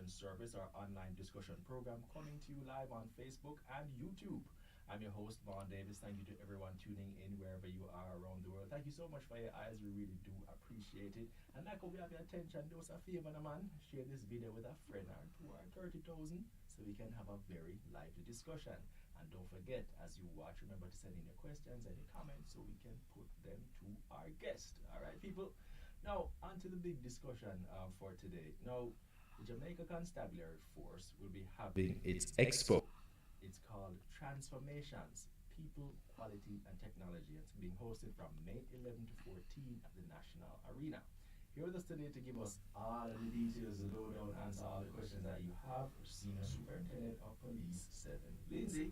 Service, our online discussion program, coming to you live on Facebook and YouTube. I'm your host, Vaughn Davis. Thank you to everyone tuning in wherever you are around the world. Thank you so much for your eyes. We really do appreciate it. And like we have your attention, do us a favor, man. Share this video with a friend or two or 30,000 so we can have a very lively discussion. And don't forget, as you watch, remember to send in your questions and your comments so we can put them to our guest. All right, people. Now, on to the big discussion for today. Now, the Jamaica Constabulary Force will be having its expo. It's called Transformations, People, Quality, and Technology. It's being hosted from May 11 to 14 at the National Arena. Here with us today to give us all of the details, the lowdown, answer all the questions that you have, Senior Superintendent of Police 7, Lindsay,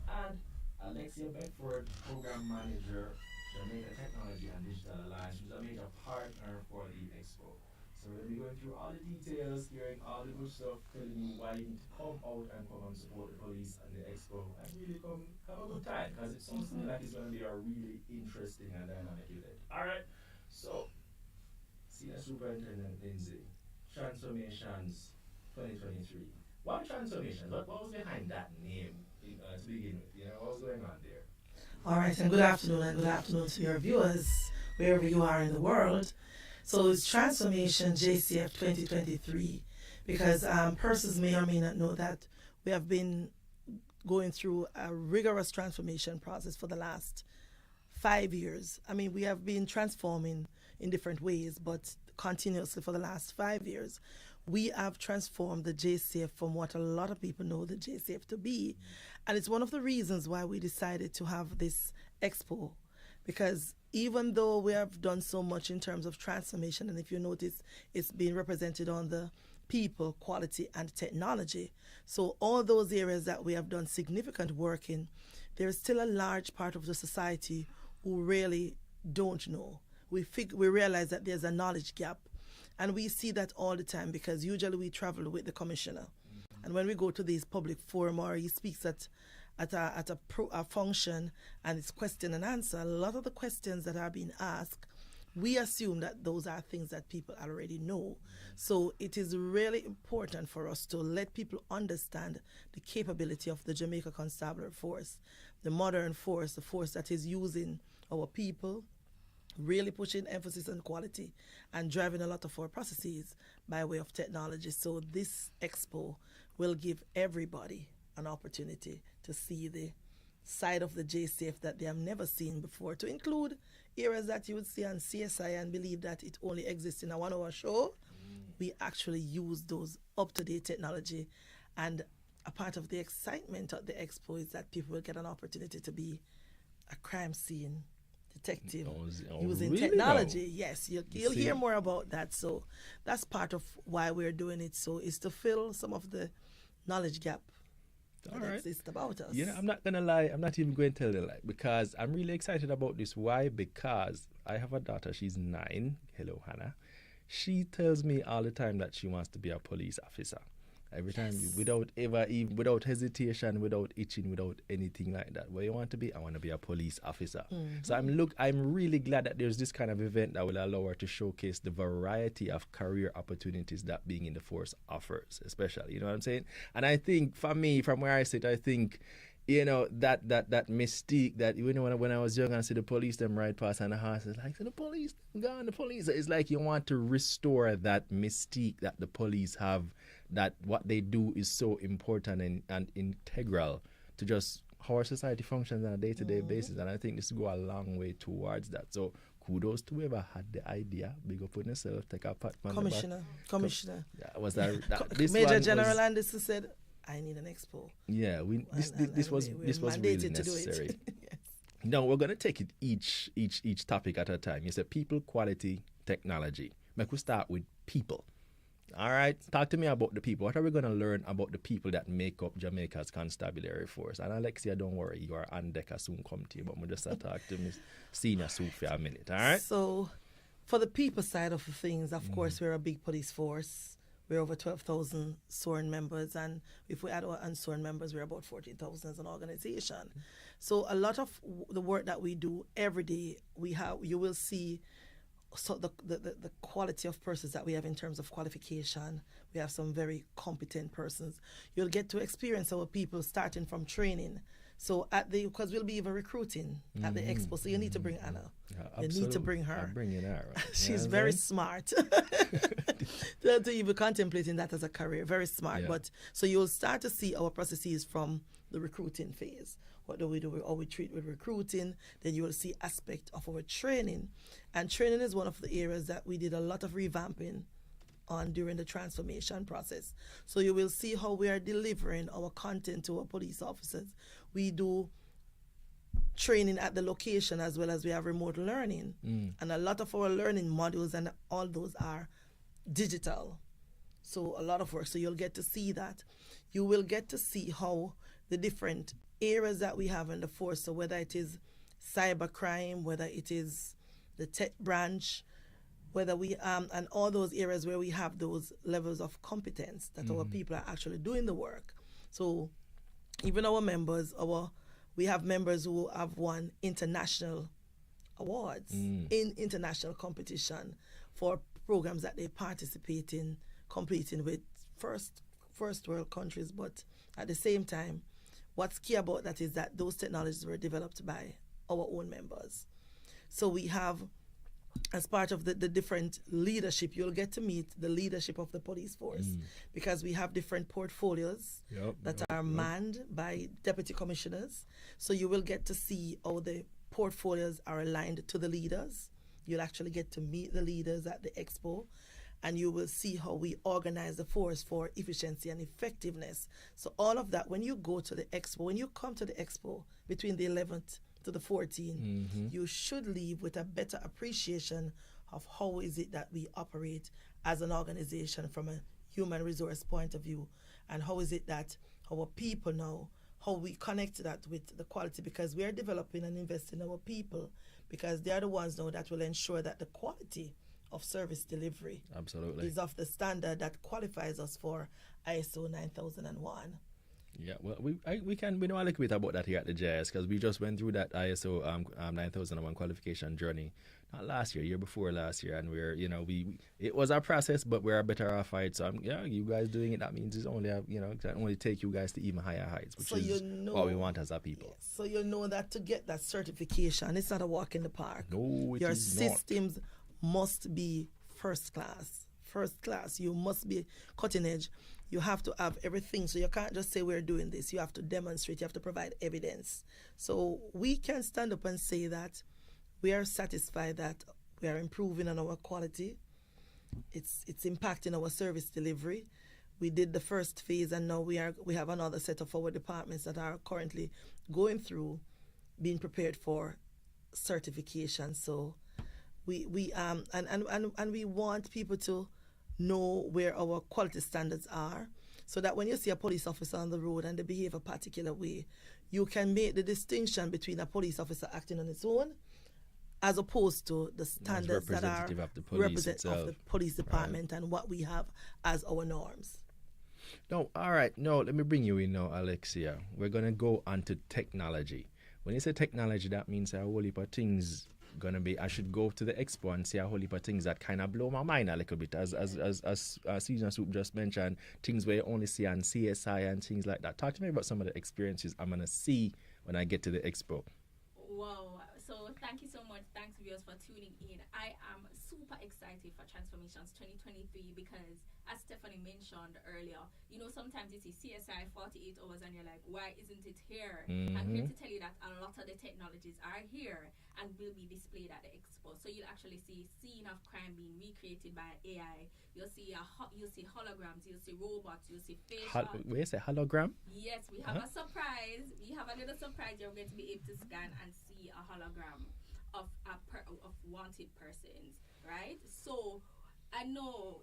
and Alexia Beckford, Program Manager, Jamaica Technology and Digital Alliance, who's a major partner for the Expo. So we'll be going through all the details, hearing all the good stuff, telling you why you need to come out and come and support the police and the Expo and really come have a good time, because it sounds to me like it's going to be a really interesting and dynamic event. Alright, so Senior Superintendent Lindsay, Transformations 2023. Why Transformations? What was behind that name to begin with? You know, what was going on there? All right, and good afternoon to your viewers, wherever you are in the world. So it's Transformation JCF 2023, because persons may or may not know that we have been going through a rigorous transformation process for the last 5 years. I mean, we have been transforming in different ways, but continuously for the last 5 years. We have transformed the JCF from what a lot of people know the JCF to be. And it's one of the reasons why we decided to have this expo, because even though we have done so much in terms of transformation, and if you notice, it's being represented on the people, quality, and technology. So all those areas that we have done significant work in, there is still a large part of the society who really don't know. We realize that there's a knowledge gap. And we see that all the time, because usually we travel with the commissioner. And when we go to these public forum or he speaks at a function and it's question and answer, a lot of the questions that are being asked, we assume that those are things that people already know. So it is really important for us to let people understand the capability of the Jamaica Constabulary Force, the modern force, the force that is using our people, really pushing emphasis on quality and driving a lot of our processes by way of technology. So this expo will give everybody an opportunity to see the side of the JCF that they have never seen before, to include areas that you would see on CSI and believe that it only exists in a 1 hour show. We actually use those up-to-date technology, and a part of the excitement of the expo is that people will get an opportunity to be a crime scene detective using really technology. now? Yes, you'll hear more about that. So that's part of why we're doing it. So it's to fill some of the knowledge gap that exists about us. You know, I'm not gonna lie, I'm not even going to tell the lie, because I'm really excited about this. Why? Because I have a daughter, she's 9. Hello, Hannah. She tells me all the time that she wants to be a police officer. Every time, without hesitation, without itching, without anything like that. What you want to be? I want to be a police officer. So I'm really glad that there's this kind of event that will allow her to showcase the variety of career opportunities that being in the force offers, especially. You know what I'm saying? And I think, for me, from where I sit, I think, you know, that mystique that, you know, when I was young and I see the police them ride past and the horse is like, so the police gone, the police. It's like you want to restore that mystique that the police have, that what they do is so important and integral to just how our society functions on a day-to-day basis. And I think this will go a long way towards that. So kudos to whoever had the idea. Big up on yourself, take a pat on Commissioner. Yeah, was that this Major General Anderson said, I need an expo. Yeah, this was really necessary. Yes. Now we're gonna take it each topic at a time. You said people, quality, technology. Make we start with people. All right, talk to me about the people. What are we gonna learn about the people that make up Jamaica's Constabulary Force? And Alexia, don't worry, you are on deck. I soon come to you, but we just talk to Miss Senior Sue for a minute. All right. So, for the people side of the things, of course, we're a big police force. We're over 12,000 sworn members, and if we add our unsworn members, we're about 14,000 as an organization. So a lot of the work that we do every day, you will see so the quality of persons that we have in terms of qualification. We have some very competent persons. You'll get to experience our people starting from training. So because we'll be even recruiting at the expo, so you need to bring Anna. You need to bring her. I'm bringing her. Right? She's very smart. to even contemplating that as a career, very smart. Yeah. But so you'll start to see our processes from the recruiting phase. What do? How we treat with recruiting. Then you will see aspect of our training, and training is one of the areas that we did a lot of revamping on during the transformation process. So you will see how we are delivering our content to our police officers. We do training at the location as well as we have remote learning. And a lot of our learning modules and all those are digital. So a lot of work. So you'll get to see that. You will get to see how the different areas that we have in the force, so whether it is cybercrime, whether it is the tech branch, whether we and all those areas where we have those levels of competence that our people are actually doing the work. So even our members, we have members who have won international awards in international competition for programs that they participate in, competing with first world countries. But at the same time, what's key about that is that those technologies were developed by our own members. So we have, as part of the different leadership, you'll get to meet the leadership of the police force because we have different portfolios that are manned by deputy commissioners. So you will get to see how the portfolios are aligned to the leaders. You'll actually get to meet the leaders at the expo, and you will see how we organize the force for efficiency and effectiveness. So all of that, when you go to the expo, when you come to the expo between the 11th to the 14th, you should leave with a better appreciation of how is it that we operate as an organization from a human resource point of view, and how is it that our people know, how we connect that with the quality, because we are developing and investing in our people, because they are the ones now that will ensure that the quality of service delivery is of the standard that qualifies us for ISO 9001. Yeah, well, we know a little bit about that here at the JS, because we just went through that ISO 9001 qualification journey, not last year before last year, and it was our process, but we're better off it. So you guys doing it, that means it's only it can only take you guys to even higher heights, which is what we want as our people. Yes. So you know that to get that certification, it's not a walk in the park. No, your systems must be first class. You must be cutting edge. You have to have everything. So you can't just say we're doing this. You have to demonstrate. You have to provide evidence. So we can stand up and say that we are satisfied that we are improving on our quality. It's impacting our service delivery. We did the first phase, and now we have another set of our departments that are currently going through being prepared for certification. So we want people to know where our quality standards are, so that when you see a police officer on the road and they behave a particular way, you can make the distinction between a police officer acting on its own as opposed to the standards that are representative of the police department and what we have as our norms. No, all right. No, let me bring you in now, Alexia. We're going to go on to technology. When you say technology, that means a whole heap of things gonna be. I should go to the expo and see a whole heap of things that kind of blow my mind a little bit, as Senior Soup just mentioned, things where you only see on CSI and things like that. Talk to me about some of the experiences I'm gonna see when I get to the expo. Wow, so thank you so much. Thanks viewers for tuning in. I am super excited for Transformations 2023 because, as Stephanie mentioned earlier, sometimes you see CSI 48 hours and you're like, why isn't it here? I'm here to tell you that a lot of the technologies are here and will be displayed at the expo. So you'll actually see scene of crime being recreated by AI. You'll see holograms, you'll see robots, you'll see facial. Wait, say hologram? Yes, we have a surprise. We have a little surprise. You're going to be able to scan and see a hologram of wanted persons, right? So I know,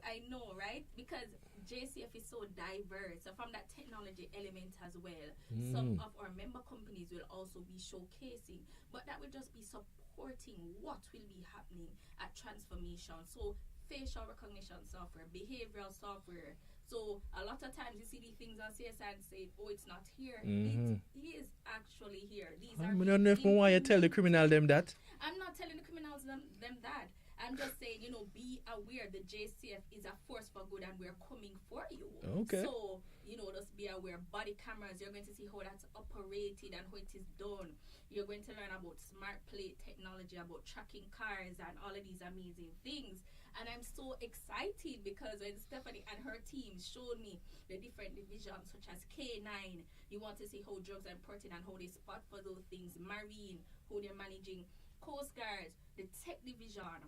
right? Because JCF is so diverse. So from that technology element as well, some of our member companies will also be showcasing, but that will just be supporting what will be happening at Transformation. So facial recognition software, behavioral software. So a lot of times you see these things on CSI and say, oh, it's not here. It is actually here. These I don't know if why you tell the criminal them that. I'm not telling the criminals them that. I'm just saying, be aware the JCF is a force for good and we're coming for you. Okay. So, just be aware. Body cameras, you're going to see how that's operated and how it is done. You're going to learn about smart plate technology, about tracking cars and all of these amazing things. And I'm so excited because when Stephanie and her team showed me the different divisions such as K9, you want to see how drugs are imported and how they spot for those things, Marine, how they're managing, Coast Guards, the tech division,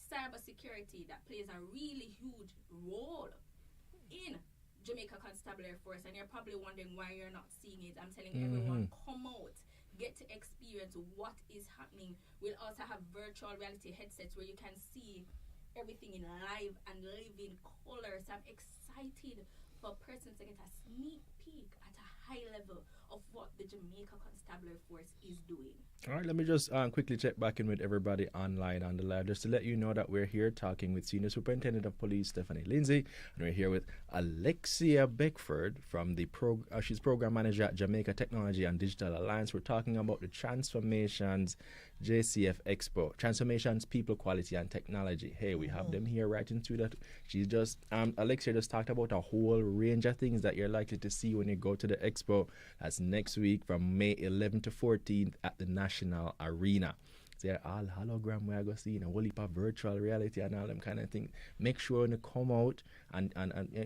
cyber security that plays a really huge role in Jamaica Constabulary Force. And you're probably wondering why you're not seeing it. I'm telling everyone, come out, get to experience what is happening. We'll also have virtual reality headsets where you can see everything in live and living colors. I'm excited for persons to get a sneak peek at a high level of what the Jamaica Constabulary Force is doing. All right, let me just quickly check back in with everybody online on the live, just to let you know that we're here talking with Senior Superintendent of Police Stephanie Lindsay, and we're here with Alexia Beckford from the she's Program Manager at Jamaica Technology and Digital Alliance. We're talking about the Transformations JCF Expo, Transformations, People, Quality, and Technology. Hey, we have them here right into that. She's just, Alexia just talked about a whole range of things that you're likely to see when you go to the expo. That's next week from May 11th to 14th at the National Arena. They're all hologram where I go see, a whole heap of virtual reality and all them kind of things. Make sure to come out and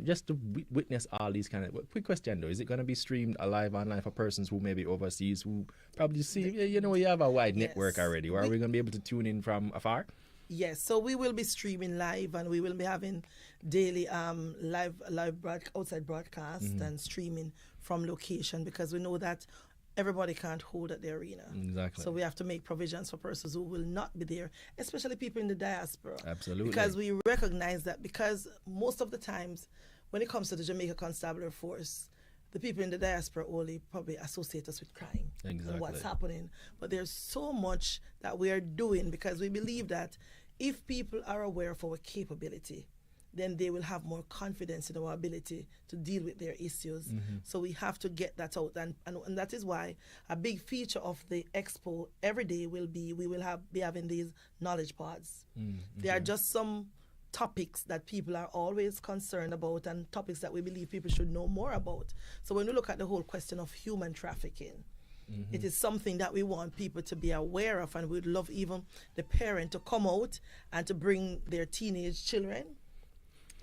just to witness all these kind of. Quick question though, is it going to be streamed alive online for persons who may be overseas who probably see, you have a wide network already, or are we going to be able to tune in from afar? Yes, so we will be streaming live, and we will be having daily live outside broadcast and streaming from location, because we know that everybody can't hold at the arena. Exactly. So we have to make provisions for persons who will not be there, especially people in the diaspora. Absolutely. Because we recognize that, because most of the times when it comes to the Jamaica Constabulary Force, the people in the diaspora only probably associate us with crime and what's happening. But there's so much that we are doing, because we believe that if people are aware of our capability, then they will have more confidence in our ability to deal with their issues. So we have to get that out. And that is why a big feature of the expo every day will be, we will be having these knowledge pods. They are just some topics that people are always concerned about, and topics that we believe people should know more about. So when we look at the whole question of human trafficking, it is something that we want people to be aware of, and we'd love even the parent to come out and to bring their teenage children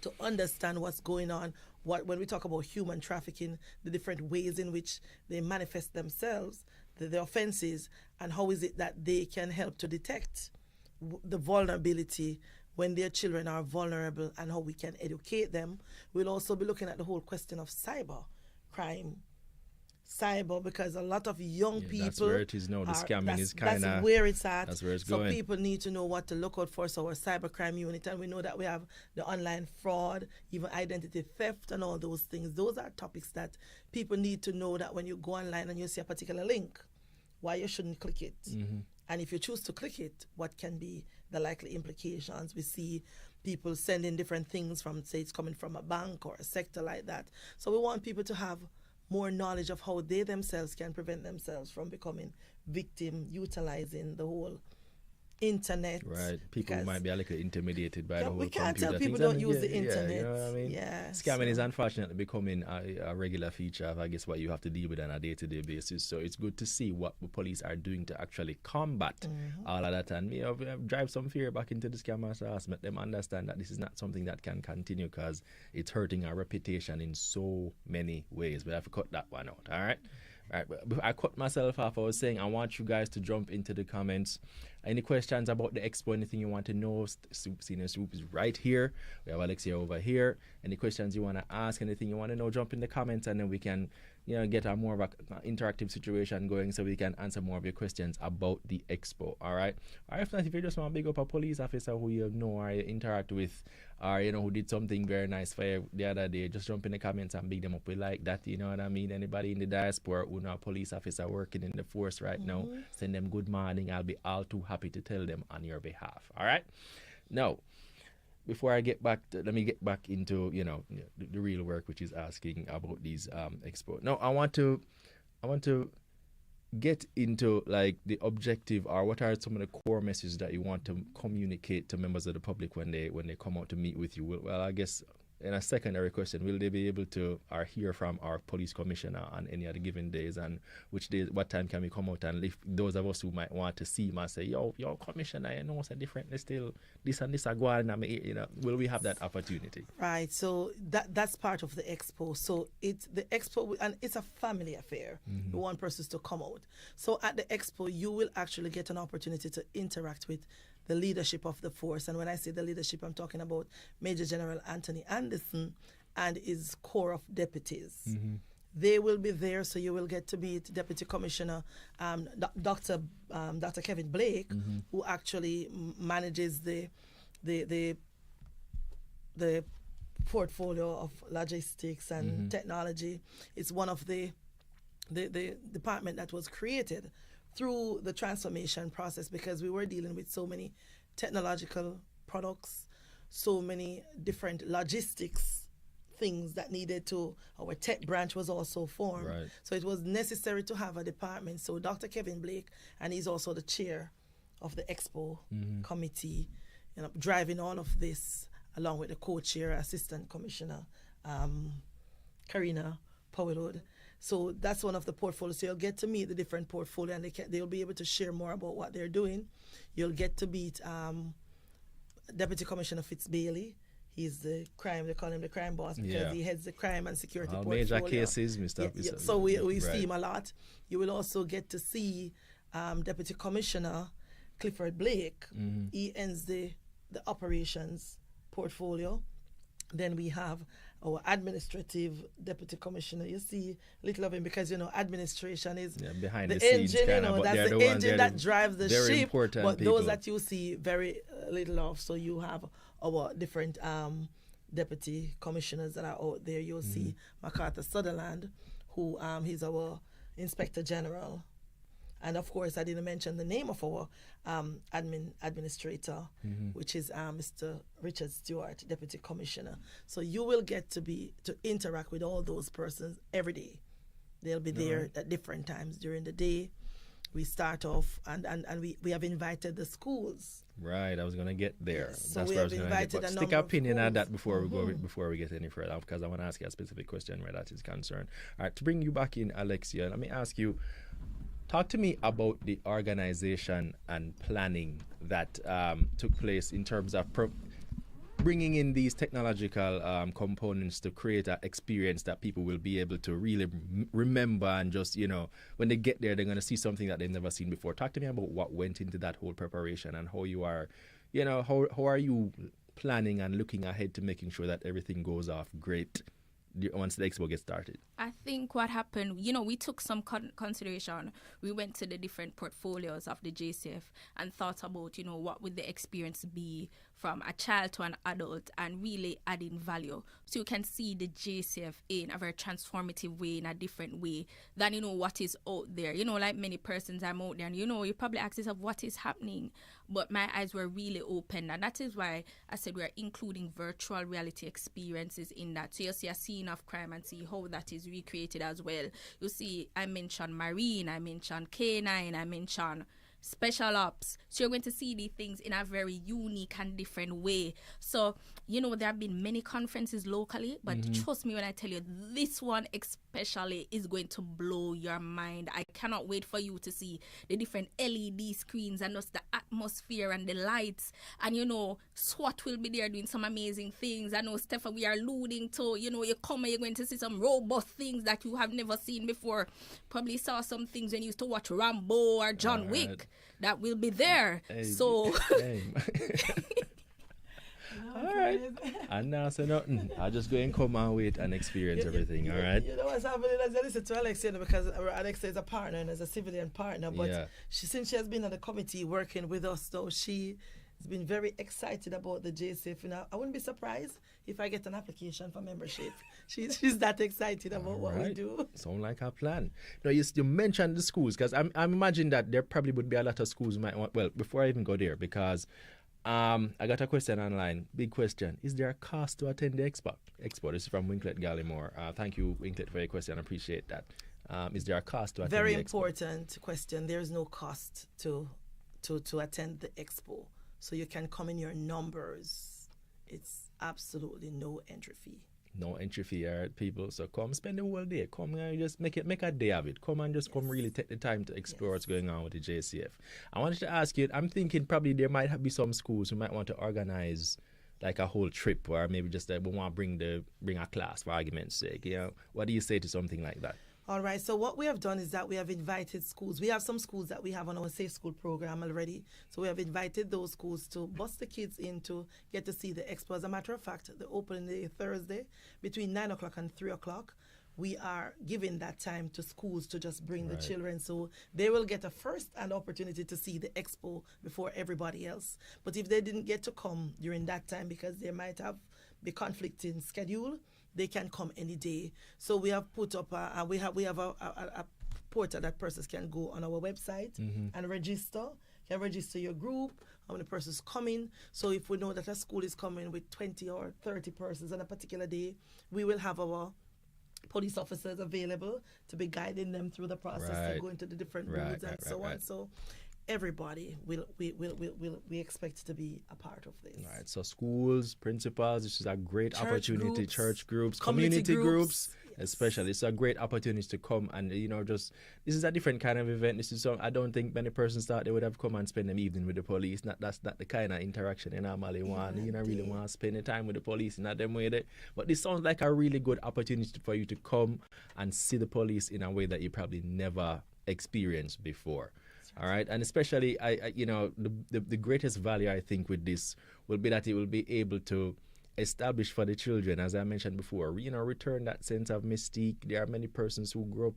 to understand what's going on. When we talk about human trafficking, the different ways in which they manifest themselves, the offenses, and how is it that they can help to detect the vulnerability when their children are vulnerable, and how we can educate them. We'll also be looking at the whole question of cyber crime. Because a lot of young people, that's where it is now. The scamming is kind of, that's where it's at. That's where it's so going. So people need to know what to look out for. So our cybercrime unit, and we know that we have the online fraud, even identity theft, and all those things. Those are topics that people need to know, that when you go online and you see a particular link, why you shouldn't click it. And if you choose to click it, what can be the likely implications? We see people sending different things from, say, it's coming from a bank or a sector like that. So we want people to have more knowledge of how they themselves can prevent themselves from becoming victim, utilizing the whole internet. Right. People might be a little intimidated by the whole computer. We can't tell people don't use the internet. You know what I mean? Scamming is unfortunately becoming a regular feature of, I guess, what you have to deal with on a day-to-day basis. So it's good to see what the police are doing to actually combat all of that, and drive some fear back into the scammers' ass, make them understand that this is not something that can continue, because it's hurting our reputation in so many ways. We have to cut that one out. All right. But I cut myself off. I was saying I want you guys to jump into the comments. Any questions about the expo, anything you want to know, Senior Soup is right here. We have Alexia over here. Any questions you want to ask, anything you want to know, jump in the comments, and then we can get a more of an interactive situation going, so we can answer more of your questions about the expo. All right. Or if not, if you just want to big up a police officer who you know or you interact with, or who did something very nice for you the other day, just jump in the comments and big them up. We like that, you know what I mean? Anybody in the diaspora who know a police officer working in the force right now, send them good morning. I'll be all too happy to tell them on your behalf. All right. Now, before I get back, let me get back into the real work, which is asking about these expo. No, I want to get into like the objective, or what are some of the core messages that you want to communicate to members of the public when they come out to meet with you? Well, I guess in a secondary question, will they be able to or hear from our police commissioner on any other given days, and which days, what time can we come out and lift those of us who might want to see him and say, yo, commissioner, you know, it's a different, still this and this are going on, you know, will we have that opportunity? Right, so that's part of the expo. So it's the expo, and it's a family affair. We want persons to come out. So at the expo, you will actually get an opportunity to interact with the leadership of the force. And when I say the leadership, I'm talking about Major General Anthony Anderson and his corps of deputies. They will be there, so you will get to meet Deputy Commissioner Dr. Kevin Blake, who actually manages the portfolio of logistics and technology. It's one of the department that was created through the transformation process, because we were dealing with so many technological products, so many different logistics things that needed to, our tech branch was also formed. Right. So it was necessary to have a department. So Dr. Kevin Blake, and he's also the chair of the Expo committee, you know, driving all of this along with the co-chair, Assistant Commissioner Karina Powellwood. So that's one of the portfolios. So you'll get to meet the different portfolio, and they'll be able to share more about what they're doing. You'll get to meet Deputy Commissioner Fitzbailey. He's the crime, they call him the crime boss, because he heads the crime and security all portfolio. Major cases, Mr. Yeah. So we see him a lot. You will also get to see Deputy Commissioner Clifford Blake. He ends the operations portfolio. Then we have our administrative deputy commissioner. You see little of him, because, you know, administration is behind the scenes, engine, you kinda, know, but that's the engine that drives the very ship. important But people. those that you see very little of. So you have our different deputy commissioners that are out there. You'll see MacArthur Sutherland, who he's our Inspector General. And of course, I didn't mention the name of our administrator, which is Mr. Richard Stewart, Deputy Commissioner. So you will get to interact with all those persons every day. They'll be there at different times during the day. We start off, and we have invited the schools. Right, I was going to get there. Yes, so that's we where I have was going to get. invited But a stick number an of opinion on that schools. before we get any further, because I want to ask you a specific question where that is concerned. All right, to bring you back in, Alexia, let me ask you, talk to me about the organization and planning that took place in terms of bringing in these technological components to create an experience that people will be able to really remember, and just, you know, when they get there, they're going to see something that they've never seen before. Talk to me about what went into that whole preparation, and how you are, you know, how are you planning and looking ahead to making sure that everything goes off great once the expo gets started? I think what happened, you know, we took some consideration. We went to the different portfolios of the JCF and thought about, you know, what would the experience be from a child to an adult, and really adding value. So you can see the JCF in a very transformative way, in a different way than, you know, what is out there. You know, like many persons, I'm out there, and, you know, you probably ask yourself, what is happening? But my eyes were really open, and that is why I said we're including virtual reality experiences in that. So you'll see a scene of crime and see how that is recreated as well. You see, I mentioned Marine, I mentioned K9, I mentioned Special Ops. So you're going to see these things in a very unique and different way. So, you know, there have been many conferences locally, but trust me when I tell you, this one especially is going to blow your mind. I cannot wait for you to see the different LED screens and just the atmosphere and the lights. And, you know, SWAT will be there doing some amazing things. I know, Stephen, we are alluding to, you know, you come and you're going to see some robust things that you have never seen before. Probably saw some things when you used to watch Rambo or John Wick. That will be there. Hey, so All right. And now say nothing. I'll just go and come and wait and experience everything. All right. You know what's happening? As I listen to Alexia, because Alexia is a partner and is a civilian partner, but since she has been on the committee working with us, though, she has been very excited about the JCF. And I wouldn't be surprised if I get an application for membership. She's that excited about what we do. Sound like a plan. Now, you mentioned the schools, because I'm imagining that there probably would be a lot of schools who might want, well, before I even go there, because I got a question online. Big question. Is there a cost to attend the expo? This is from Winklet Gallimore. Thank you, Winklet, for your question. I appreciate that. Is there a cost to attend Very the expo? important question. There is no cost to attend the expo. So you can come in your numbers. It's absolutely no entry fee. No entry fee, all right, people. So come spend the whole day. Come and just make a day of it. Come and just come really take the time to explore what's going on with the JCF. I wanted to ask you, I'm thinking probably there might be some schools who might want to organize like a whole trip, or maybe just that we want to bring a class for argument's sake. You know, what do you say to something like that? All right, so what we have done is that we have invited schools. We have some schools that we have on our Safe School program already. So we have invited those schools to bus the kids in to get to see the expo. As a matter of fact, the opening day Thursday between 9 o'clock and 3 o'clock. We are giving that time to schools to just bring the children, so they will get a first-hand opportunity to see the expo before everybody else. But if they didn't get to come during that time because they might be conflicting schedule, they can come any day. So we have put up we have a portal that persons can go on our website and register. You can register your group, how many persons coming. So if we know that a school is coming with 20 or 30 persons on a particular day, we will have our police officers available to be guiding them through the process to go into the different roads and so on. So everybody we expect to be a part of this. Right. So schools, principals, this is a great opportunity. Church groups, community groups. Especially, it's a great opportunity to come and this is a different kind of event. This is I don't think many persons thought they would have come and spend an evening with the police. That's not the kind of interaction they normally want. You don't really want to spend the time with the police, not them way there. But this sounds like a really good opportunity for you to come and see the police in a way that you probably never experienced before. All right, and especially the greatest value I think with this will be that it will be able to establish for the children, as I mentioned before, return that sense of mystique. There are many persons who grew up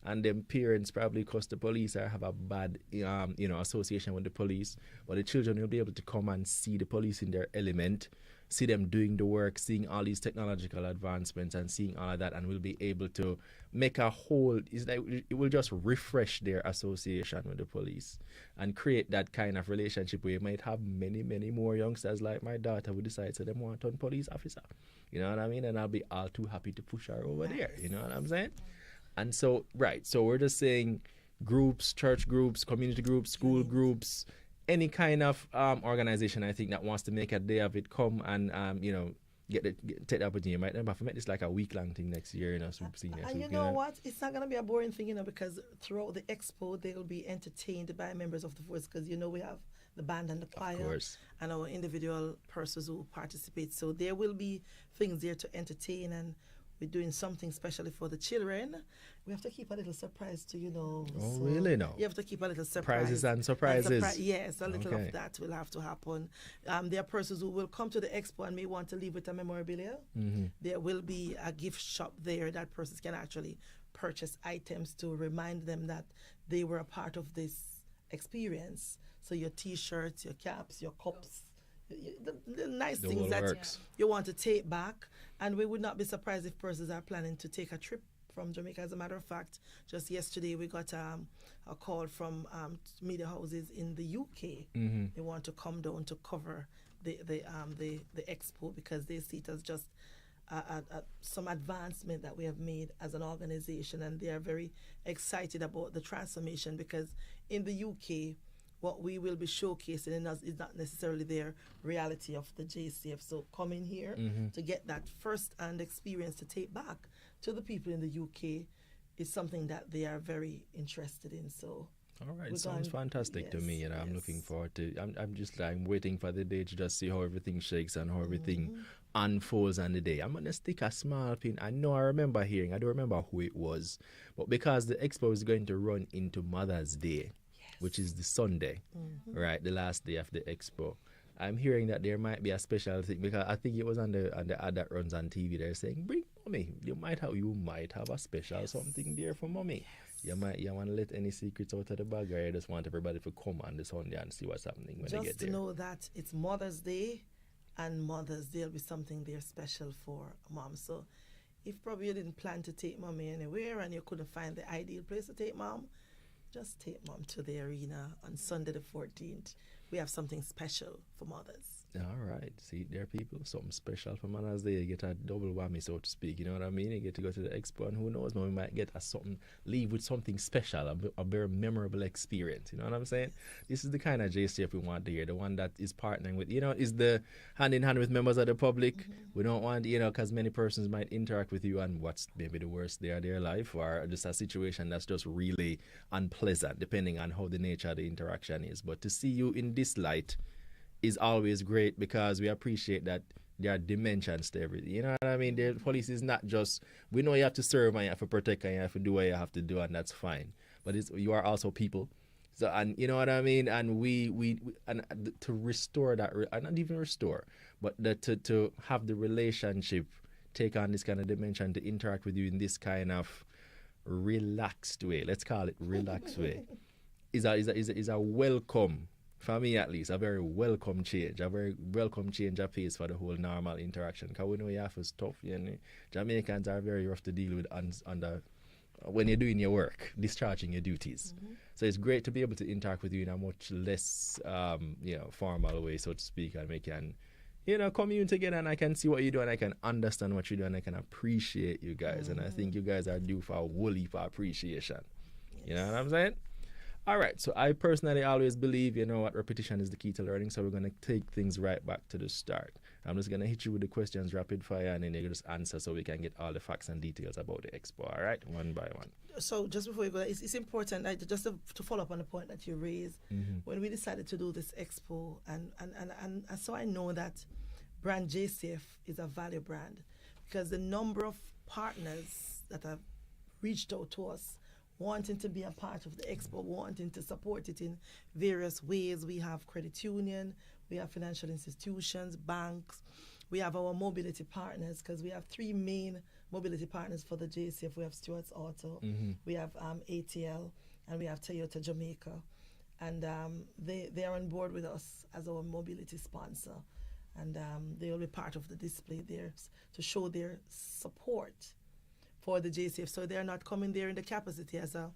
and them parents probably because the police have a bad association with the police, but the children will be able to come and see the police in their element, see them doing the work, seeing all these technological advancements and seeing all of that, and will be able to make a whole, it will just refresh their association with the police and create that kind of relationship where you might have many, many more youngsters like my daughter who decides that they want to turn police officer. You know what I mean? And I'll be all too happy to push her over there. You know what I'm saying? And so, so we're just saying groups, church groups, community groups, school groups, any kind of organization, I think, that wants to make a day of it, come and, take the opportunity. You might never have met this like a week-long thing next year, And you know what? It's not going to be a boring thing, because throughout the expo, they will be entertained by members of the force, because, we have the band and the choir and our individual persons who participate. So there will be things there to entertain, and we're doing something specially for the children. We have to keep a little surprise to, Oh, so really? No. You have to keep a little surprise. Prizes and surprises. Yes, a little of that will have to happen. There are persons who will come to the expo and may want to leave with a memorabilia. There will be a gift shop there that persons can actually purchase items to remind them that they were a part of this experience. So your T-shirts, your caps, your cups, the nice things that you want to take back. And we would not be surprised if persons are planning to take a trip from Jamaica. As a matter of fact, just yesterday we got a call from media houses in the UK. They want to come down to cover the expo because they see it as just some advancement that we have made as an organization, and they are very excited about the transformation, because in the UK, what we will be showcasing in us is not necessarily their reality of the JCF. So coming here to get that first-hand experience to take back to the people in the UK is something that they are very interested in. So all right, sounds fantastic to me, and I'm looking forward to. I'm waiting for the day to just see how everything shakes and how everything unfolds on the day. I'm gonna stick a small pin. I remember hearing. I don't remember who it was, but because the expo is going to run into Mother's Day, which is the Sunday, right, the last day of the expo. I'm hearing that there might be a special thing, because I think it was on the ad that runs on TV. They're saying, "Bring mommy. You might have a special something there for mommy." You want to let any secrets out of the bag, or you just want everybody to come on the Sunday and see what's happening when they get there? Just to know that it's Mother's Day, and Mother's Day will be something there special for mom. So if probably you didn't plan to take mommy anywhere and you couldn't find the ideal place to take mom, just take mom to the arena on Sunday the 14th. We have something special for mothers. All right. See, there, people, something special for Mother's Day. You get a double whammy, so to speak. You know what I mean? You get to go to the expo, and who knows, man, we might get leave with something special, a very memorable experience. You know what I'm saying? This is the kind of JCF we want to hear, the one that is partnering with, is the hand in hand with members of the public. Mm-hmm. We don't want, because many persons might interact with you on what's maybe the worst day of their life, or just a situation that's just really unpleasant, depending on how the nature of the interaction is. But to see you in this light is always great, because we appreciate that there are dimensions to everything. You know what I mean? The police is not just, we know you have to serve and you have to protect and you have to do what you have to do, and that's fine. But you are also people. So, and you know what I mean? And we to restore that, and not even restore, but to have the relationship take on this kind of dimension, to interact with you in this kind of relaxed way, let's call it relaxed way, is a welcome. For me, at least, a very welcome change of pace for the whole normal interaction. Because we know you have to stuff. Jamaicans are very rough to deal with when you're doing your work, discharging your duties. Mm-hmm. So it's great to be able to interact with you in a much less, formal way, so to speak, and we can, commune together, and I can see what you do, and I can understand what you do, and I can appreciate you guys. Mm-hmm. And I think you guys are due for a whole heap of appreciation. Yes. You know what I'm saying? All right, so I personally always believe, repetition is the key to learning, so we're going to take things right back to the start. I'm just going to hit you with the questions rapid fire, and then you just answer so we can get all the facts and details about the expo, all right? One by one. So just before you go, it's important, just to follow up on the point that you raised, mm-hmm. when we decided to do this expo, and so I know that brand JCF is a value brand, because the number of partners that have reached out to us wanting to be a part of the expo, wanting to support it in various ways. We have credit union, we have financial institutions, banks, we have our mobility partners, because we have three main mobility partners for the JCF. We have Stewart's Auto, mm-hmm. we have ATL, and we have Toyota Jamaica. And they are on board with us as our mobility sponsor. And they will be part of the display there to show their support for the JCF. So they're not coming there in the capacity as a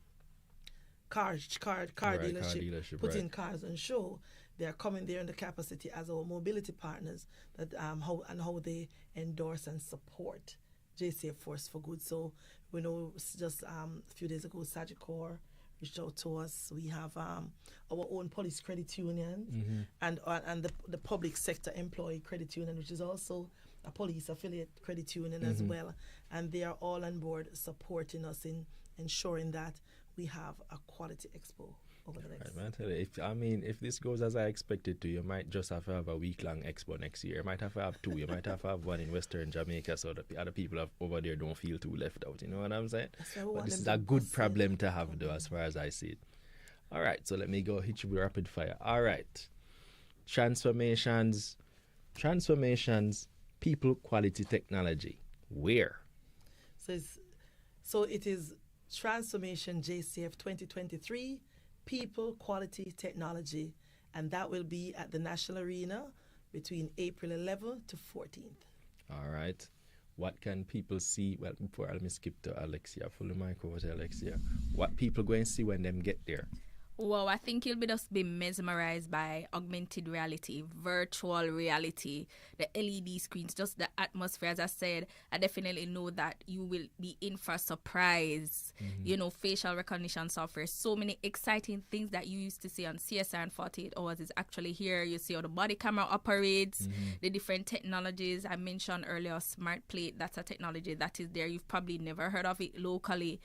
car dealership, putting cars on show. They're coming there in the capacity as our mobility partners, that how they endorse and support JCF Force for Good. So we know just a few days ago, Sagicor reached out to us. We have our own police credit union, mm-hmm. and the public sector employee credit union, which is also a police affiliate credit union, mm-hmm. as well, and they are all on board supporting us in ensuring that we have a quality expo over the next. Right, man, if this goes as I expected to, you might just have to have a week-long expo next year. You might have to have two. You might have to have one in Western Jamaica, so that the other people over there don't feel too left out. You know what I'm saying? But this is a good problem to have, though, as far as I see it. All right, so let me go hit you with rapid fire. All right, transformations. People, quality, technology. Where? So it is Transformation JCF 2023, People, Quality, Technology, and that will be at the National Arena between April 11th to 14th. All right. What can people see? Well, before let me skip to Alexia. Full the mic over to Alexia. What people going to see when them get there? Well, I think you'll just be mesmerized by augmented reality, virtual reality, the LED screens, just the atmosphere. As I said, I definitely know that you will be in for a surprise. Mm-hmm. Facial recognition software, so many exciting things that you used to see on CSR in 48 hours is actually here. You see how the body camera operates, mm-hmm. the different technologies. I mentioned earlier, smart plate, that's a technology that is there. You've probably never heard of it locally.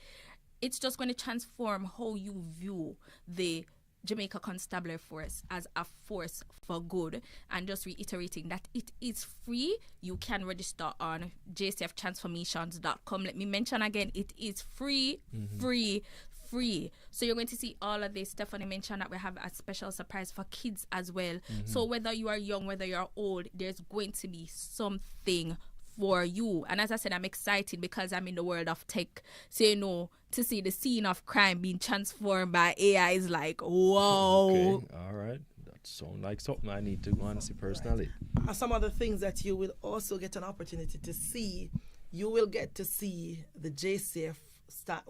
It's just going to transform how you view the Jamaica Constabulary Force as a force for good. And just reiterating that it is free. You can register on jcftransformations.com. Let me mention again, it is free, mm-hmm. free. So you're going to see all of this. Stephanie mentioned that we have a special surprise for kids as well. Mm-hmm. So whether you are young, whether you're old, there's going to be something for you. And as I said, I'm excited because I'm in the world of tech. So, to see the scene of crime being transformed by AI is like, whoa. Okay, all right. That sounds like something I need to go and see personally. Right. Some other things that you will also get an opportunity to see, you will get to see the JCF start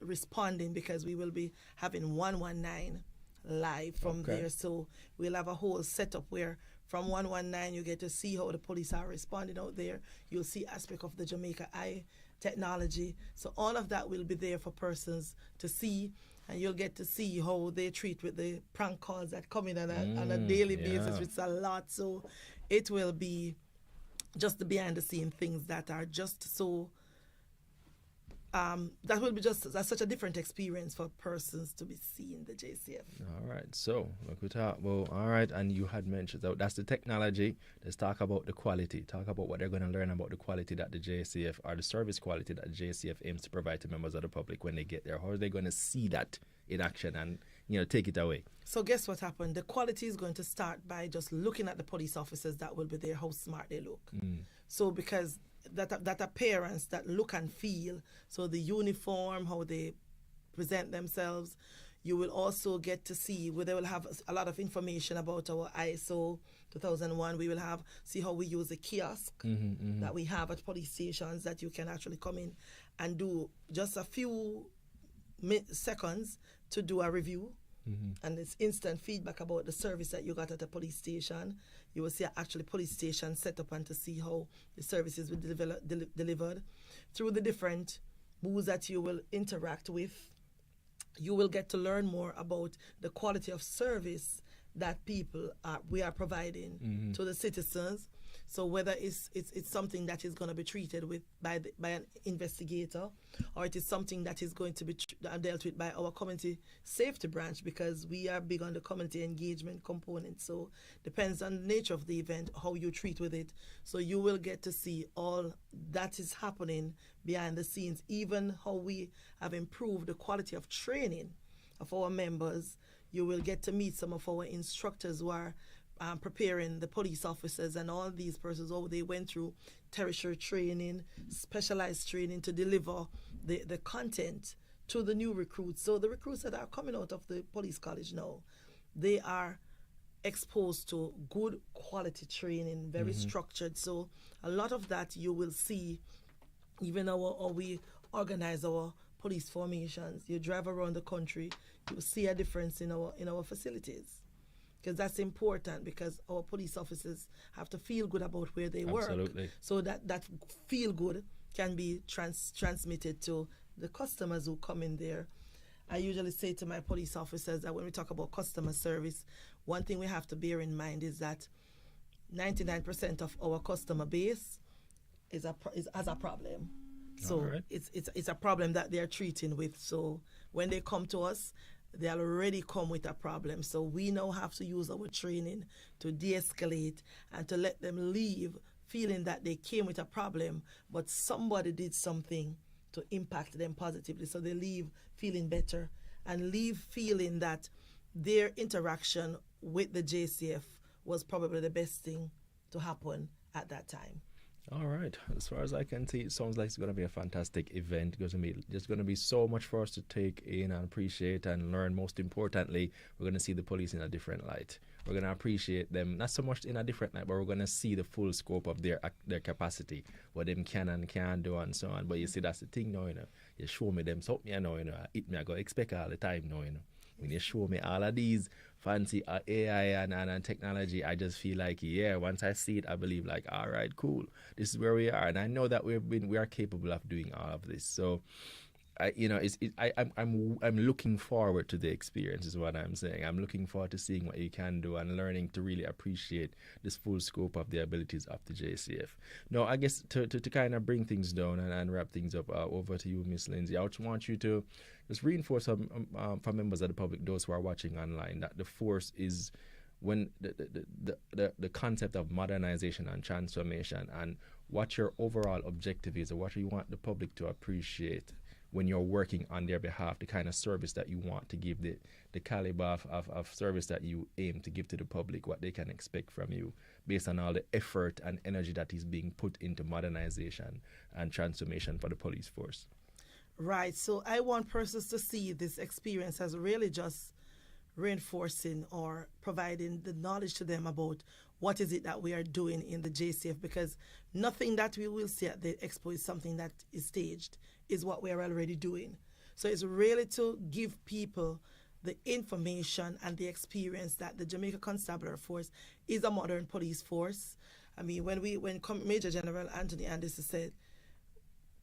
responding, because we will be having 119 live from there. So we'll have a whole setup where from 119, you get to see how the police are responding out there. You'll see aspect of the Jamaica Eye technology. So all of that will be there for persons to see, and you'll get to see how they treat with the prank calls that come in on a daily basis, which is a lot. So it will be just the behind the scene things that are just so that will be just such a different experience for persons to be seeing the JCF. All right, so look, we talk about, all right, and you had mentioned that that's the technology. Let's talk about the quality. Talk about what they're going to learn about the quality that the JCF, or the service quality that the JCF aims to provide to members of the public when they get there. How are they going to see that in action and, you know, take it away? So guess what happened? The quality is going to start by just looking at the police officers that will be there, how smart they look. So because that appearance, that look and feel, so the uniform, how they present themselves, you will also get to see where they will have a lot of information about our ISO 2001. We will see how we use the kiosk that we have at police stations, that you can actually come in and do just a few seconds to do a review. And it's instant feedback about the service that you got at a police station. You will see actually police station set up and to see how the services will delivered through the different booths that you will interact with. You will get to learn more about the quality of service that we are providing to the citizens. So whether it's something that is going to be treated with by an investigator, or it is something that is going to be dealt with by our community safety branch, because we are big on the community engagement component. So depends on the nature of the event, how you treat with it. So you will get to see all that is happening behind the scenes, even how we have improved the quality of training of our members. You will get to meet some of our instructors who are preparing the police officers, and all these persons, they went through tertiary training, specialized training to deliver the content to the new recruits. So the recruits that are coming out of the police college now, they are exposed to good quality training, very structured. So a lot of that you will see, even how we organize our police formations. You drive around the country, you will see a difference in our facilities. Because that's important, because our police officers have to feel good about where they work. So that feel good can be transmitted to the customers who come in there. I usually say to my police officers that when we talk about customer service, one thing we have to bear in mind is that 99% of our customer base has a problem. So it's a problem that they're treating with. So when they come to us, they already come with a problem. So we now have to use our training to de-escalate and to let them leave feeling that they came with a problem, but somebody did something to impact them positively. So they leave feeling better and leave feeling that their interaction with the JCF was probably the best thing to happen at that time. All right. As far as I can see, it sounds like it's going to be a fantastic event. There's going to be so much for us to take in and appreciate and learn. Most importantly, we're going to see the police in a different light. We're going to appreciate them, not so much in a different light, but we're going to see the full scope of their capacity, what them can and can't do and so on. But you see, that's the thing now, You show me them something, I go expect all the time now, When you show me all of these fancy AI and technology, I just feel like, once I see it, I believe like, all right, cool. This is where we are. And I know that we are capable of doing all of this. So, I'm looking forward to the experience is what I'm saying. I'm looking forward to seeing what you can do and learning to really appreciate this full scope of the abilities of the JCF. Now, I guess to kind of bring things down and wrap things up, over to you, Miss Lindsay. I want you to just reinforce for members of the public, those who are watching online, that the force is when the concept of modernization and transformation, and what your overall objective is, or what you want the public to appreciate when you're working on their behalf, the kind of service that you want to give, the caliber of service that you aim to give to the public, what they can expect from you based on all the effort and energy that is being put into modernization and transformation for the police force. Right. So I want persons to see this experience as really just reinforcing or providing the knowledge to them about what is it that we are doing in the JCF, because nothing that we will see at the expo is something that is staged, is what we are already doing. So it's really to give people the information and the experience that the Jamaica Constabulary Force is a modern police force. I mean, when Major General Anthony Anderson said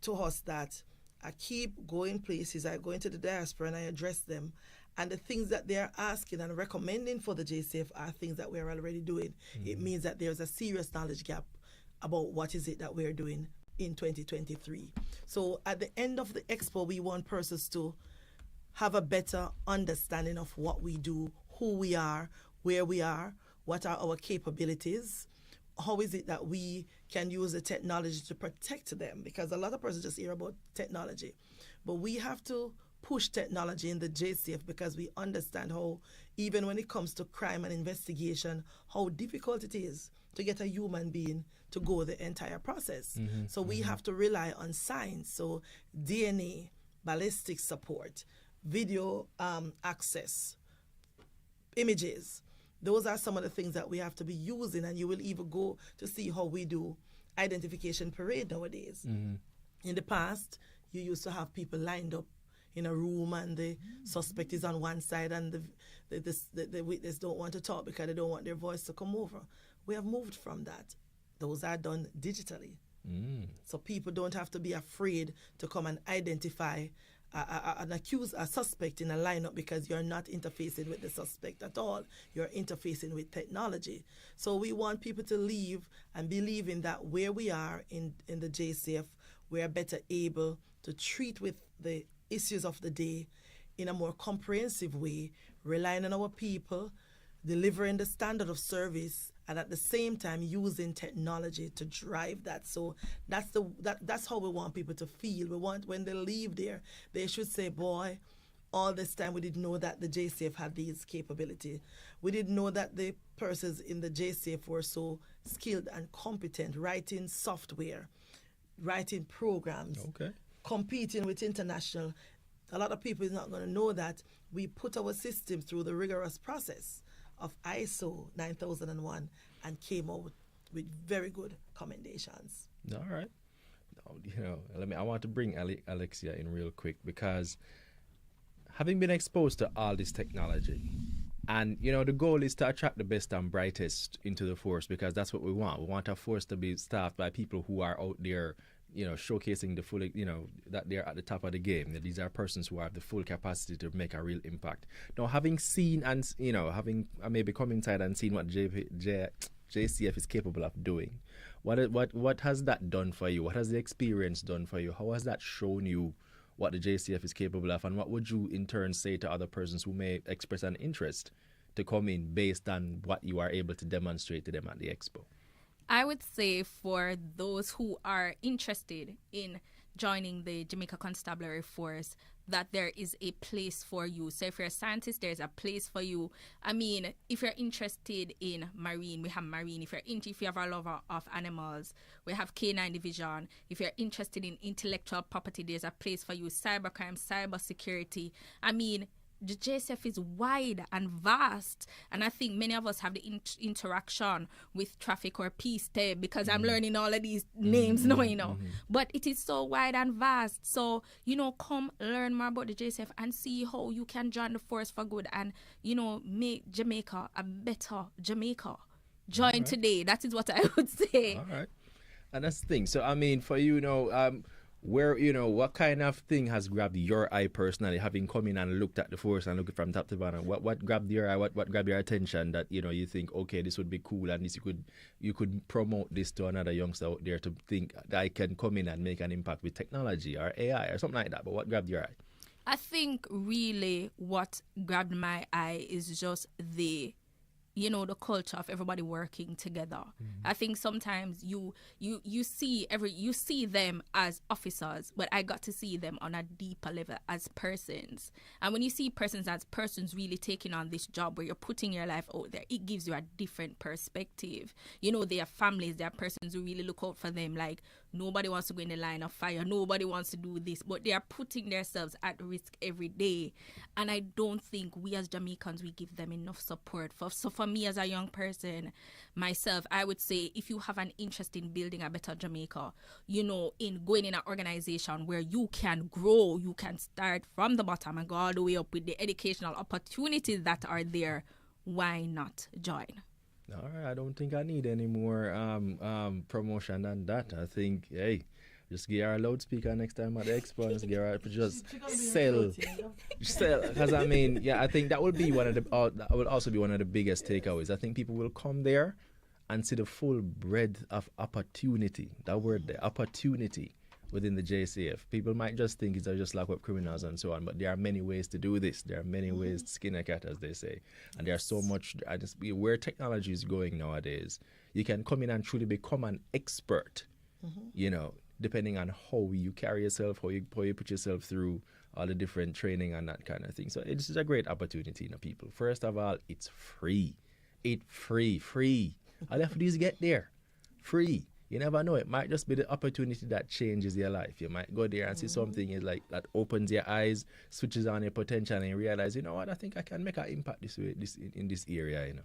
to us that I keep going places, I go into the diaspora and I address them, and the things that they are asking and recommending for the JCF are things that we're already doing. It means that there's a serious knowledge gap about what is it that we're doing in 2023. So at the end of the expo, we want persons to have a better understanding of what we do, who we are, where we are, what are our capabilities, how is it that we can use the technology to protect them, because a lot of persons just hear about technology. But we have to push technology in the JCF because we understand how, even when it comes to crime and investigation, how difficult it is to get a human being to go the entire process. So we have to rely on science, so DNA, ballistic support, video access, images. Those are some of the things that we have to be using, and you will even go to see how we do identification parade nowadays. In the past, you used to have people lined up in a room and the suspect is on one side and the witness don't want to talk because they don't want their voice to come over. We have moved from that. Those are done digitally. So people don't have to be afraid to come and identify a suspect in a lineup because you're not interfacing with the suspect at all. You're interfacing with technology. So we want people to leave and believing that where we are in the JCF, we are better able to treat with the issues of the day in a more comprehensive way, relying on our people, delivering the standard of service, and at the same time using technology to drive that. So that's how we want people to feel. We want when they leave there, they should say, boy, all this time we didn't know that the JCF had these capabilities. We didn't know that the persons in the JCF were so skilled and competent, writing software, writing programs, competing with international. A lot of people is not going to know that we put our system through the rigorous process of ISO 9001 and came out with very good commendations. All right. I want to bring Alexia in real quick, because having been exposed to all this technology, and the goal is to attract the best and brightest into the force, because that's what we want. We want our force to be staffed by people who are out there, showcasing the full, that they're at the top of the game. That these are persons who have the full capacity to make a real impact. Now, having seen and, having maybe come inside and seen what JCF is capable of doing, what has that done for you? What has the experience done for you? How has that shown you what the JCF is capable of? And what would you in turn say to other persons who may express an interest to come in based on what you are able to demonstrate to them at the expo? I would say for those who are interested in joining the Jamaica Constabulary Force, that there is a place for you. So if you're a scientist, there's a place for you. I mean, if you're interested in marine, we have marine. If you have a lover of animals, we have K9 division. If you're interested in intellectual property, there's a place for you. Cybercrime, cyber security. I mean, the JCF is wide and vast, and I think many of us have the interaction with traffic or peace there because I'm learning all of these names now, but it is so wide and vast. So, come learn more about the JCF and see how you can join the force for good and, make Jamaica a better Jamaica. Join today. That is what I would say. All right. And that's the thing. So, I mean, for where, what kind of thing has grabbed your eye personally, having come in and looked at the force and looked from top to bottom? What grabbed your eye? What grabbed your attention that, you think, okay, this would be cool, and this you could promote this to another youngster out there to think that I can come in and make an impact with technology or AI or something like that. But what grabbed your eye? I think really what grabbed my eye is just the culture of everybody working together. I think sometimes you see them as officers, but I got to see them on a deeper level as persons. And when you see persons as persons really taking on this job where you're putting your life out there, it gives you a different perspective. They are families, they are persons who really look out for them. Like, Nobody wants to go in the line of fire. Nobody wants to do this. But they are putting themselves at risk every day. And I don't think we as Jamaicans, we give them enough support. So for me as a young person, myself, I would say if you have an interest in building a better Jamaica, you know, in going in an organization where you can grow, you can start from the bottom and go all the way up with the educational opportunities that are there, why not join? All right, I don't think I need any more promotion than that. I think, hey, just get our loudspeaker next time at the expo and just sell. Because I mean, yeah, I think that would be that would also be one of the biggest takeaways. I think people will come there and see the full breadth of opportunity. That word there, opportunity within the JCF. People might just think it's just lock up criminals and so on, but there are many ways to do this. There are many ways to skin a cat, as they say. And there's so much, where technology is going nowadays, you can come in and truly become an expert, you know, depending on how you carry yourself, how you put yourself through all the different training and that kind of thing. So this is a great opportunity, you know, people. First of all, it's free. It's free. All you have to do is get there. Free. You never know. It might just be the opportunity that changes your life. You might go there and see something is like that opens your eyes, switches on your potential, and you realize, you know what, I think I can make an impact in this area. You know,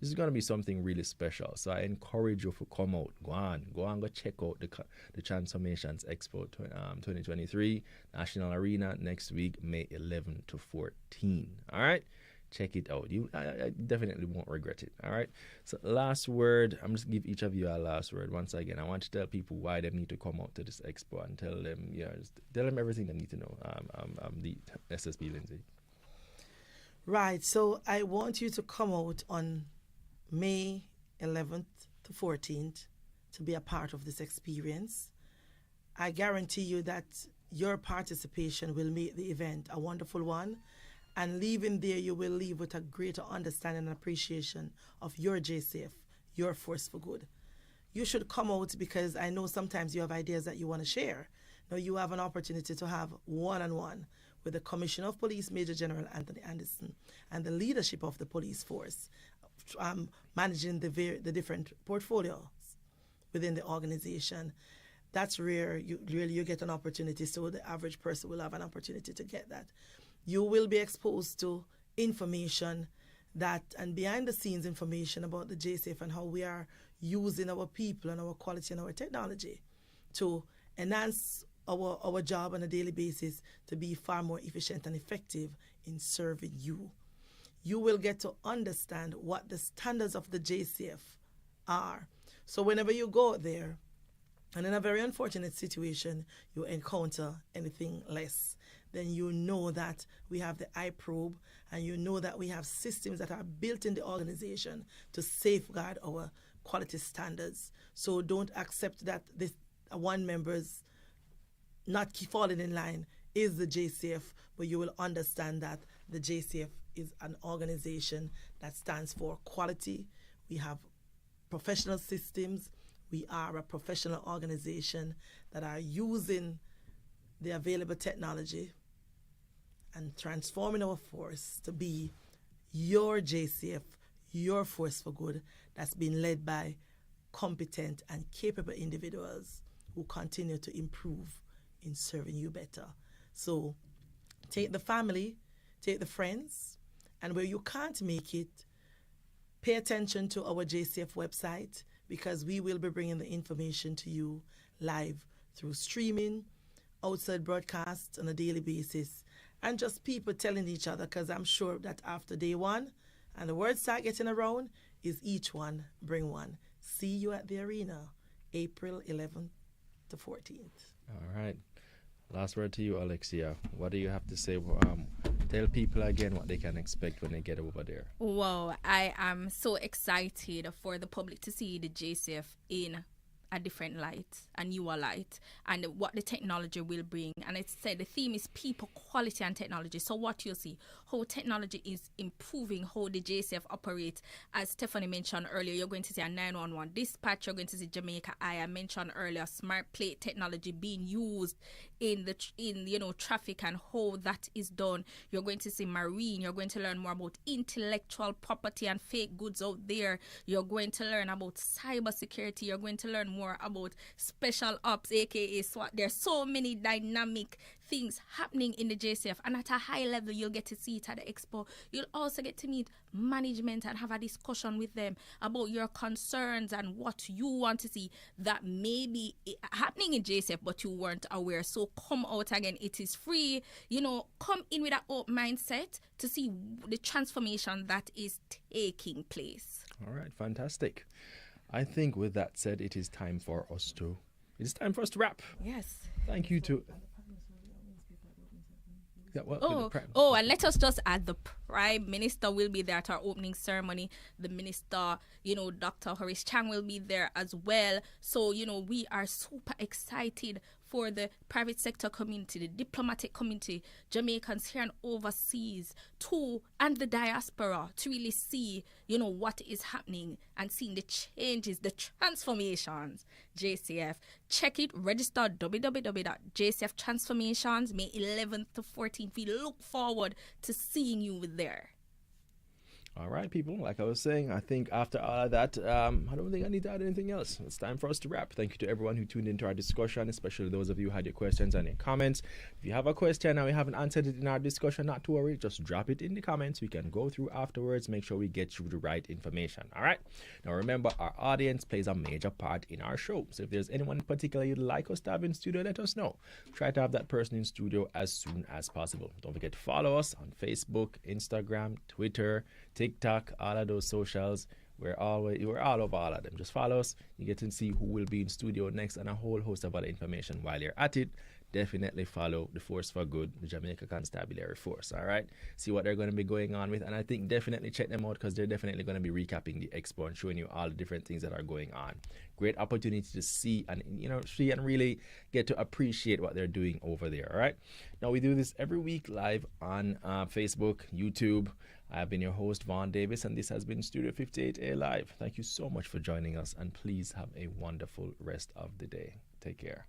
this is going to be something really special. So I encourage you to come out, go check out the Transformations Expo 2023 National Arena next week, May 11 to 14. All right. Check it out. I definitely won't regret it. All right. So last word. I'm just give each of you a last word. Once again, I want to tell people why they need to come out to this expo and tell them, tell them everything they need to know. The SSB Lindsay. Right. So I want you to come out on May 11th to 14th to be a part of this experience. I guarantee you that your participation will make the event a wonderful one. And leaving there, you will leave with a greater understanding and appreciation of your JCF, your force for good. You should come out because I know sometimes you have ideas that you want to share. Now you have an opportunity to have one-on-one with the Commissioner of Police, Major General Anthony Anderson, and the leadership of the police force, managing the different portfolios within the organization. That's rare. You get an opportunity, so the average person will have an opportunity to get that. You will be exposed to information and behind the scenes information about the JCF and how we are using our people and our quality and our technology to enhance our job on a daily basis to be far more efficient and effective in serving you. You will get to understand what the standards of the JCF are. So whenever you go there, and in a very unfortunate situation, you encounter anything less, then you know that we have the iProbe and you know that we have systems that are built in the organization to safeguard our quality standards. So don't accept that this one member's not falling in line is the JCF, but you will understand that the JCF is an organization that stands for quality. We have professional systems. We are a professional organization that are using the available technology and transforming our force to be your JCF, your force for good, that's been led by competent and capable individuals who continue to improve in serving you better. So take the family, take the friends, and where you can't make it, pay attention to our JCF website because we will be bringing the information to you live through streaming, outside broadcasts on a daily basis, and just people telling each other, because I'm sure that after day one and the words start getting around, is each one bring one. See you at the arena, April 11th to 14th. All right. Last word to you, Alexia. What do you have to say? Tell people again what they can expect when they get over there. Wow, I am so excited for the public to see the JCF in a different light, a newer light, and what the technology will bring. And I said the theme is people, quality, and technology. So what you'll see, how technology is improving how the JCF operates. As Stephanie mentioned earlier, you're going to see a 911 dispatch, you're going to see Jamaica I mentioned earlier, smart plate technology being used in traffic and how that is done. You're going to see marine. You're going to learn more about intellectual property and fake goods out there. You're going to learn about cybersecurity. You're going to learn more about special ops, aka SWAT. There's so many dynamic things happening in the JCF, and at a high level you'll get to see it at the expo. You'll also get to meet management and have a discussion with them about your concerns and what you want to see that may be happening in JCF but you weren't aware. So come out again. It is free. Come in with an open mindset to see the transformation that is taking place. All right, fantastic. I think with that said, it is time for us to wrap. Yes. Thank you to... Yeah, and let us just add, the Prime Minister will be there at our opening ceremony. The Minister, Dr. Horace Chang will be there as well. So, we are super excited for the private sector community, the diplomatic community, Jamaicans here and overseas too, and the diaspora to really see, what is happening and seeing the changes, the transformations. JCF. Check it, register www.JCF Transformations, May 11th to 14th. We look forward to seeing you there. All right, people. Like I was saying, I think after all of that, I don't think I need to add anything else. It's time for us to wrap. Thank you to everyone who tuned into our discussion, especially those of you who had your questions and your comments. If you have a question and we haven't answered it in our discussion, not to worry. Just drop it in the comments. We can go through afterwards, make sure we get you the right information. All right? Now, remember, our audience plays a major part in our show. So if there's anyone in particular you'd like us to have in studio, let us know. Try to have that person in studio as soon as possible. Don't forget to follow us on Facebook, Instagram, Twitter, TikTok, all of those socials. We're all over all of them. Just follow us. You get to see who will be in studio next and a whole host of other information. While you're at it, definitely follow the Force for Good, the Jamaica Constabulary Force. All right, see what they're going to be going on with, and I think definitely check them out because they're definitely going to be recapping the expo and showing you all the different things that are going on. Great opportunity to see and really get to appreciate what they're doing over there. All right, now we do this every week live on Facebook, YouTube. I've been your host, Vaughn Davis, and this has been Studio 58A Live. Thank you so much for joining us, and please have a wonderful rest of the day. Take care.